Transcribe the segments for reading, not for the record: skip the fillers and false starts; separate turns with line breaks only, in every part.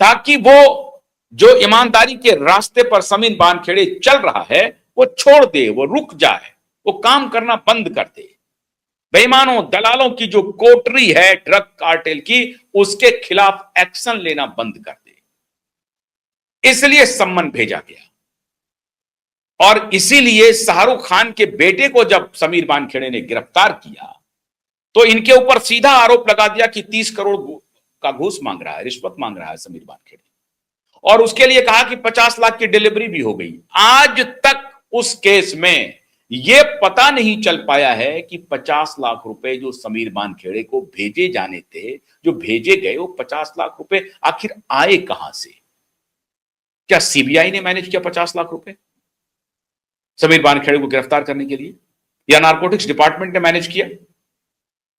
ताकि वो जो ईमानदारी के रास्ते पर समीर वानखेड़े चल रहा है वो छोड़ दे, वो रुक जाए, वो काम करना बंद कर दे। बेईमानों, दलालों की जो कोटरी है ड्रग कार्टेल की, उसके खिलाफ एक्शन लेना बंद कर दे। इसलिए सम्मन भेजा गया। और इसीलिए शाहरुख खान के बेटे को जब समीर वानखेड़े ने गिरफ्तार किया तो इनके ऊपर सीधा आरोप लगा दिया कि 30 करोड़ का घूस मांग रहा है, रिश्वत मांग रहा है समीर वानखेड़े। और उसके लिए कहा कि 50 लाख की डिलीवरी भी हो गई। आज तक उस केस में यह पता नहीं चल पाया है कि 50 लाख रुपए जो समीर वानखेड़े को भेजे जाने थे, जो भेजे गए, वो 50 लाख रुपए आखिर आए कहां से? क्या सीबीआई ने मैनेज किया 50 लाख रुपए समीर वानखेड़े को गिरफ्तार करने के लिए, या नारकोटिक्स डिपार्टमेंट ने मैनेज किया?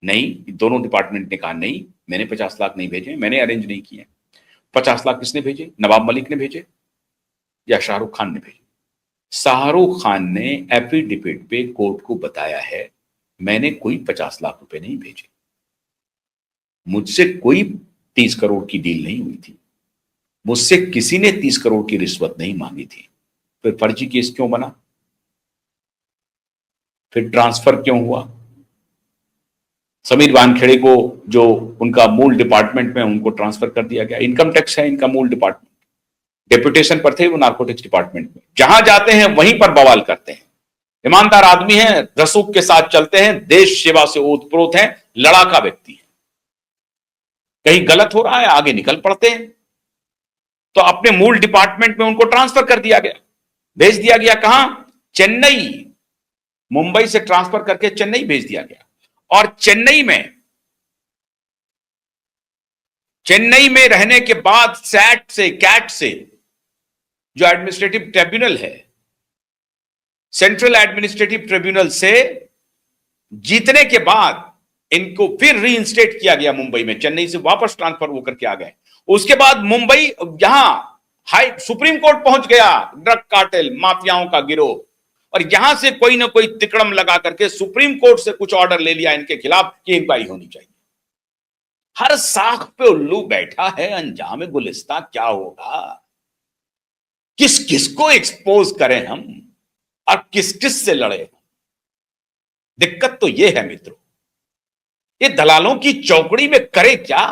नहीं, दोनों डिपार्टमेंट ने कहा नहीं, मैंने 50 लाख नहीं भेजे, मैंने अरेंज नहीं किए। 50 लाख किसने भेजे? नवाब मलिक ने भेजे या शाहरुख खान ने भेजे? शाहरुख खान ने एफिडेविट पे कोर्ट को बताया है, मैंने कोई 50 लाख रुपए नहीं भेजे, मुझसे कोई 30 करोड़ की डील नहीं हुई थी, मुझसे किसी ने 30 करोड़ की रिश्वत नहीं मांगी थी। फिर फर्जी केस क्यों बना? फिर ट्रांसफर क्यों हुआ? समीर वानखेड़े को जो उनका मूल डिपार्टमेंट में उनको ट्रांसफर कर दिया गया। इनकम टैक्स है इनका मूल डिपार्टमेंट, डेपुटेशन पर थे वो नारकोटिक्स डिपार्टमेंट में। जहां जाते हैं वहीं पर बवाल करते हैं। ईमानदार आदमी हैं, रसूख के साथ चलते हैं, देश सेवा से ओतप्रोत हैं, लड़ाका व्यक्ति है। कहीं गलत हो रहा है आगे निकल पड़ते हैं। तो अपने मूल डिपार्टमेंट में उनको ट्रांसफर कर दिया गया, भेज दिया गया। कहां? चेन्नई। मुंबई से ट्रांसफर करके चेन्नई भेज दिया गया। और चेन्नई में रहने के बाद कैट से जो एडमिनिस्ट्रेटिव ट्रिब्यूनल है, सेंट्रल एडमिनिस्ट्रेटिव ट्रिब्यूनल से जीतने के बाद इनको फिर रीइंस्टेट किया गया मुंबई में। चेन्नई से वापस ट्रांसफर होकर के आ गए। उसके बाद मुंबई यहां हाई सुप्रीम कोर्ट पहुंच गया, ड्रग कार्टेल माफियाओं का गिरोह। और यहां से कोई ना कोई तिकड़म लगा करके सुप्रीम कोर्ट से कुछ ऑर्डर ले लिया इनके खिलाफ कि इंक्वायरी होनी चाहिए। हर साख पे उल्लू बैठा है, अंजाम गुलिस्ता क्या होगा? किस किस को एक्सपोज करें हम और किस किस से लड़े हम? दिक्कत तो यह है मित्रों, ये दलालों की चौकड़ी में करे क्या?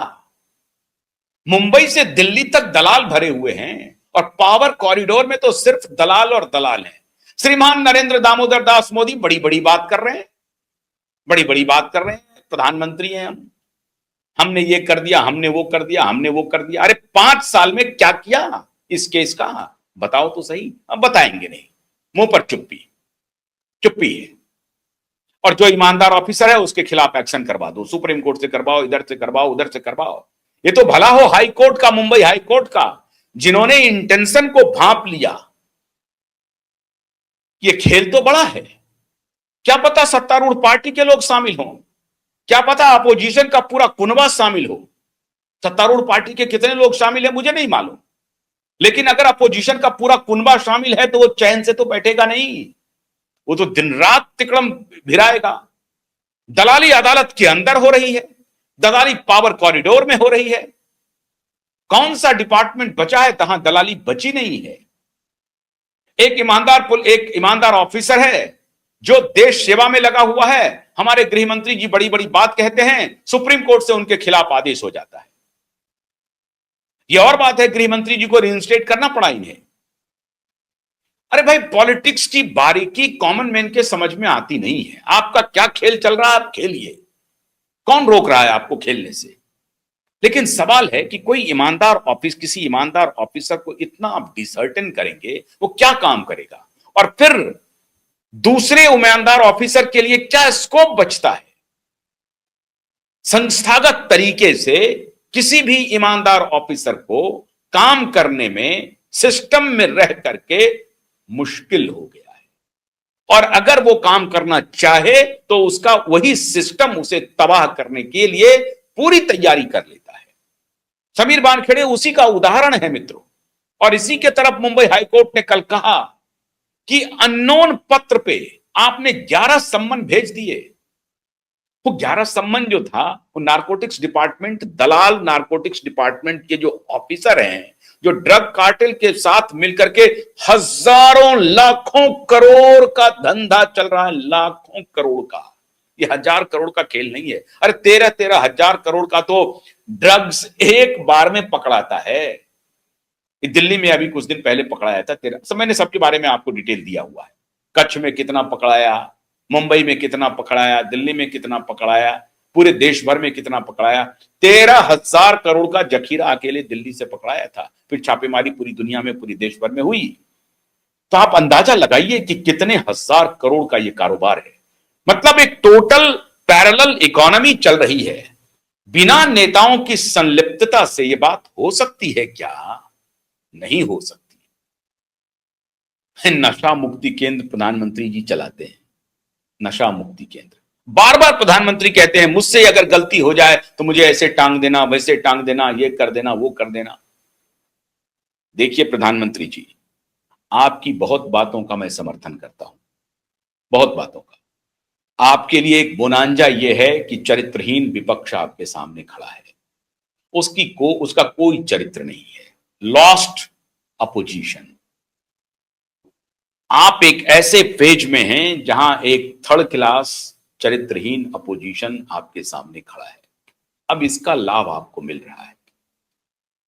मुंबई से दिल्ली तक दलाल भरे हुए हैं और पावर कॉरिडोर में तो सिर्फ दलाल और दलाल हैं। श्रीमान नरेंद्र दामोदर दास मोदी बड़ी बड़ी बात कर रहे हैं, बड़ी बड़ी बात कर रहे हैं, प्रधानमंत्री हैं हम, हमने ये कर दिया, हमने वो कर दिया, हमने वो कर दिया। अरे 5 साल में क्या किया इस केस का? बताओ तो सही। अब बताएंगे नहीं, मुंह पर चुप्पी, चुप्पी है। और जो ईमानदार ऑफिसर है उसके खिलाफ एक्शन करवा दो, सुप्रीम कोर्ट से करवाओ, इधर से करवाओ, उधर से करवाओ। ये तो भला हो हाई कोर्ट का, मुंबई हाई कोर्ट का, जिन्होंने इंटेंशन को भांप लिया। ये खेल तो बड़ा है। क्या पता सत्तारूढ़ पार्टी के लोग शामिल हों, क्या पता अपोजिशन का पूरा कुनबा शामिल हो। सत्तारूढ़ पार्टी के कितने लोग शामिल हैं मुझे नहीं मालूम, लेकिन अगर अपोजिशन का पूरा कुनबा शामिल है तो वो चैन से तो बैठेगा नहीं, वो तो दिन रात तिकड़म भिराएगा। दलाली अदालत के अंदर हो रही है, दलाली पावर कॉरिडोर में हो रही है। कौन सा डिपार्टमेंट बचा है जहां दलाली बची नहीं है? एक ईमानदार ऑफिसर है जो देश सेवा में लगा हुआ है। हमारे गृह मंत्री जी बड़ी बड़ी बात कहते हैं, सुप्रीम कोर्ट से उनके खिलाफ आदेश हो जाता है। यह और बात है, गृह मंत्री जी को रिइंस्टेट करना पड़ा इन्हें। अरे भाई, पॉलिटिक्स की बारीकी कॉमन मैन के समझ में आती नहीं है। आपका क्या खेल चल रहा है आप खेलिए, कौन रोक रहा है आपको खेलने से? लेकिन सवाल है कि किसी ईमानदार ऑफिसर को इतना आप डिसर्टन करेंगे, वो क्या काम करेगा? और फिर दूसरे ईमानदार ऑफिसर के लिए क्या स्कोप बचता है? संस्थागत तरीके से किसी भी ईमानदार ऑफिसर को काम करने में, सिस्टम में रह करके मुश्किल हो गया है। और अगर वो काम करना चाहे तो उसका वही सिस्टम उसे तबाह करने के लिए पूरी तैयारी कर लेता है। समीर वानखेड़े उसी का उदाहरण है मित्रों। और इसी के तरफ मुंबई हाईकोर्ट ने कल कहा कि अननोन पत्र पे आपने 11 सम्मन भेज दिए। वो 11 सम्मन जो था, वो नारकोटिक्स डिपार्टमेंट, दलाल नारकोटिक्स डिपार्टमेंट के जो ऑफिसर हैं, जो ड्रग कार्टेल के साथ मिलकर के हजारों लाखों करोड़ का धंधा चल रहा है, लाखों करोड़ का। ये 1000 करोड़ का खेल नहीं है। अरे 13,000 करोड़ का तो ड्रग्स एक बार में पकड़ाता है। दिल्ली में अभी कुछ दिन पहले पकड़ाया था 13, सब मैंने सबके बारे में आपको डिटेल दिया हुआ है। कच्छ में कितना पकड़ाया, मुंबई में कितना पकड़ाया, दिल्ली में कितना पकड़ाया, पूरे देश भर में कितना पकड़ाया। 13,000 करोड़ का जखीरा अकेले दिल्ली से पकड़ाया था। फिर छापेमारी पूरी दुनिया में, पूरी देश भर में हुई। तो आप अंदाजा लगाइए कि कितने हजार करोड़ का ये कारोबार है। मतलब एक टोटल पैरेलल इकोनॉमी चल रही है। बिना नेताओं की संलिप्तता से ये बात हो सकती है क्या? नहीं हो सकती। नशा मुक्ति केंद्र प्रधानमंत्री जी चलाते हैं, नशा मुक्ति केंद्र। बार बार प्रधानमंत्री कहते हैं मुझसे अगर गलती हो जाए तो मुझे ऐसे टांग देना, वैसे टांग देना, ये कर देना, वो कर देना। देखिए प्रधानमंत्री जी, आपकी बहुत बातों का मैं समर्थन करता हूं, बहुत बातों का। आपके लिए एक बोनांजा यह है कि चरित्रहीन विपक्ष आपके सामने खड़ा है। उसका कोई चरित्र नहीं है, लॉस्ट अपोजिशन। आप एक ऐसे फेज में हैं जहां एक थर्ड क्लास चरित्रहीन अपोजिशन आपके सामने खड़ा है। अब इसका लाभ आपको मिल रहा है।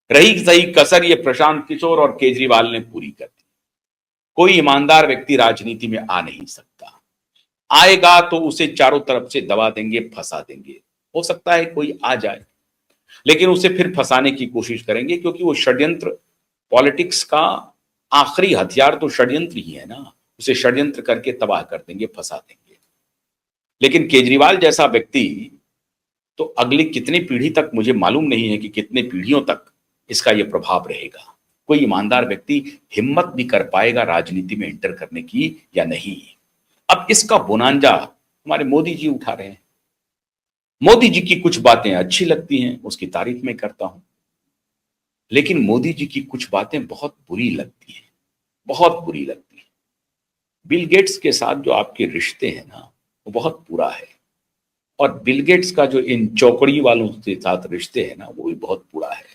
रही सही कसर ये प्रशांत किशोर और केजरीवाल ने पूरी कर दी। कोई ईमानदार व्यक्ति राजनीति में आ नहीं सकता। आएगा तो उसे चारों तरफ से दबा देंगे, फंसा देंगे। हो सकता है कोई आ जाए, लेकिन उसे फिर फंसाने की कोशिश करेंगे, क्योंकि वो षड्यंत्र, पॉलिटिक्स का आखिरी हथियार तो षड्यंत्र ही है ना। उसे षड्यंत्र करके तबाह कर देंगे, फंसा देंगे। लेकिन केजरीवाल जैसा व्यक्ति तो अगली कितनी पीढ़ी तक, मुझे मालूम नहीं है कि कितने पीढ़ियों तक इसका यह प्रभाव रहेगा। कोई ईमानदार व्यक्ति हिम्मत भी कर पाएगा राजनीति में एंटर करने की या नहीं। अब इसका बोनांजा हमारे मोदी जी उठा रहे हैं। मोदी जी की कुछ बातें अच्छी लगती हैं, उसकी तारीफ मैं करता हूं, लेकिन मोदी जी की कुछ बातें बहुत बुरी लगती हैं, बहुत बुरी लगती हैं। बिल गेट्स के साथ जो आपके रिश्ते हैं ना, वो बहुत बुरा है। और बिल गेट्स का जो इन चौकड़ी वालों के साथ रिश्ते हैं ना, वो भी बहुत बुरा है।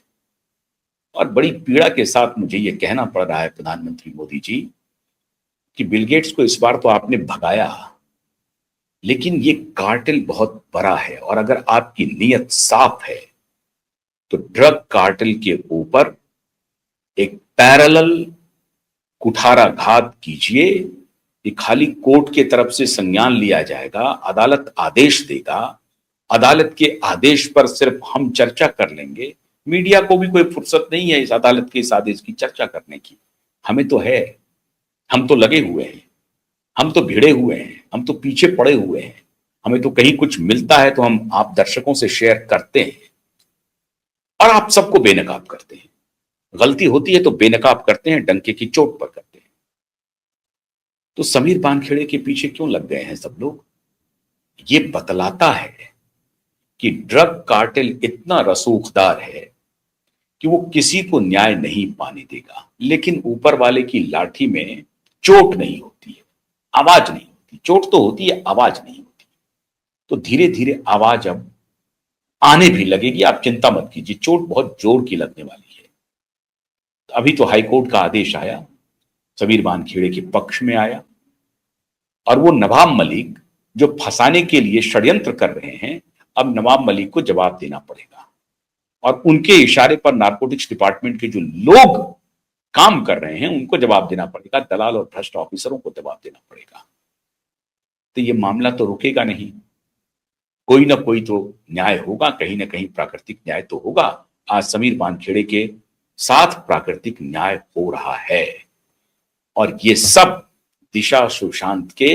और बड़ी पीड़ा के साथ मुझे ये कहना पड़ रहा है प्रधानमंत्री मोदी जी कि बिल गेट्स को इस बार तो आपने भगाया, लेकिन ये कार्टेल बहुत बड़ा है। और अगर आपकी नीयत साफ है तो ड्रग कार्टेल के ऊपर एक पैरेलल कुठाराघात कीजिए। ये खाली कोर्ट के तरफ से संज्ञान लिया जाएगा, अदालत आदेश देगा, अदालत के आदेश पर सिर्फ हम चर्चा कर लेंगे। मीडिया को भी कोई फुर्सत नहीं है इस अदालत के इस आदेश की चर्चा करने की। हमें तो है, हम तो लगे हुए हैं, हम तो भिड़े हुए हैं, हम तो पीछे पड़े हुए हैं। हमें तो कहीं कुछ मिलता है तो हम आप दर्शकों से शेयर करते हैं और आप सबको बेनकाब करते हैं। गलती होती है तो बेनकाब करते हैं, डंके की चोट पर करते हैं। तो समीर बानखेड़े के पीछे क्यों लग गए हैं सब लोग? ये बतलाता है कि ड्रग कार्टेल इतना रसूखदार है कि वो किसी को न्याय नहीं पाने देगा। लेकिन ऊपर वाले की लाठी में चोट नहीं होती है, आवाज नहीं होती। चोट तो होती है, आवाज नहीं होती। तो धीरे धीरे आवाज अब आने भी लगेगी। आप चिंता मत कीजिए, चोट बहुत जोर की लगने वाली है। अभी तो हाईकोर्ट का आदेश आया, समीर बानखेड़े के पक्ष में आया, और वो नवाब मलिक जो फंसाने के लिए षड्यंत्र कर रहे हैं, अब नवाब मलिक को जवाब देना पड़ेगा। और उनके इशारे पर नारकोटिक्स डिपार्टमेंट के जो लोग काम कर रहे हैं उनको जवाब देना पड़ेगा, दलाल और भ्रष्ट ऑफिसरों को जवाब देना पड़ेगा। तो ये मामला तो रुकेगा नहीं, कोई ना कोई तो न्याय होगा, कहीं ना कहीं प्राकृतिक न्याय तो होगा। आज समीर बानखेड़े के साथ प्राकृतिक न्याय हो रहा है, और ये सब दिशा सुशांत के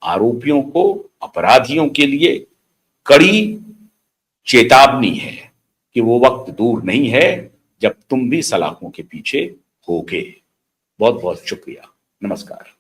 आरोपियों को, अपराधियों के लिए कड़ी चेतावनी है कि वो वक्त दूर नहीं है जब तुम भी सलाखों के पीछे होगे। बहुत बहुत शुक्रिया, नमस्कार।